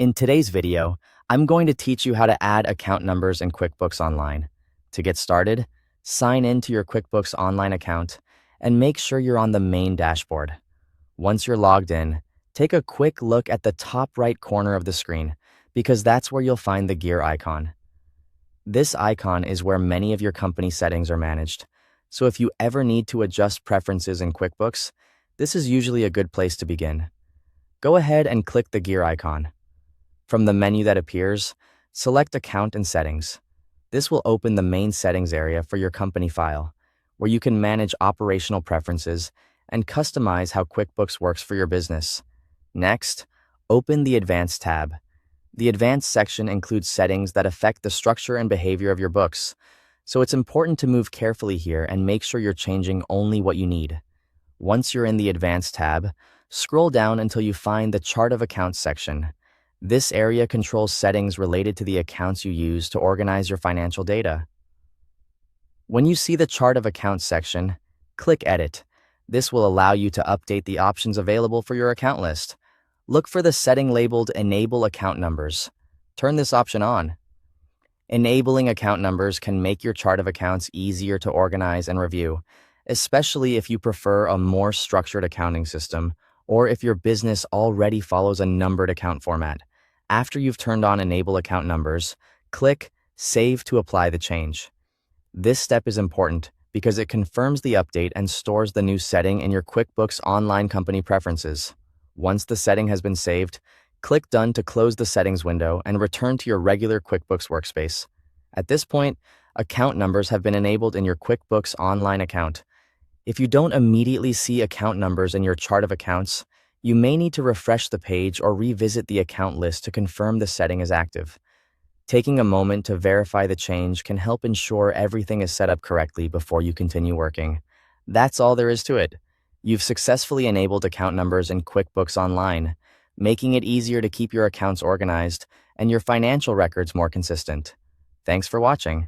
In today's video, I'm going to teach you how to add account numbers in QuickBooks Online. To get started, sign in to your QuickBooks Online account and make sure you're on the main dashboard. Once you're logged in, take a quick look at the top right corner of the screen because that's where you'll find the gear icon. This icon is where many of your company settings are managed, so if you ever need to adjust preferences in QuickBooks, this is usually a good place to begin. Go ahead and click the gear icon. From the menu that appears, select Account and Settings. This will open the main settings area for your company file, where you can manage operational preferences and customize how QuickBooks works for your business. Next, open the Advanced tab. The Advanced section includes settings that affect the structure and behavior of your books, so it's important to move carefully here and make sure you're changing only what you need. Once you're in the Advanced tab, scroll down until you find the Chart of Accounts section. This area controls settings related to the accounts you use to organize your financial data. When you see the Chart of Accounts section, click Edit. This will allow you to update the options available for your account list. Look for the setting labeled Enable Account Numbers. Turn this option on. Enabling account numbers can make your chart of accounts easier to organize and review, especially if you prefer a more structured accounting system or if your business already follows a numbered account format. After you've turned on Enable Account Numbers, click Save to apply the change. This step is important because it confirms the update and stores the new setting in your QuickBooks Online company preferences. Once the setting has been saved, click Done to close the settings window and return to your regular QuickBooks workspace. At this point, account numbers have been enabled in your QuickBooks Online account. If you don't immediately see account numbers in your chart of accounts, you may need to refresh the page or revisit the account list to confirm the setting is active. Taking a moment to verify the change can help ensure everything is set up correctly before you continue working. That's all there is to it. You've successfully enabled account numbers in QuickBooks Online, making it easier to keep your accounts organized and your financial records more consistent. Thanks for watching.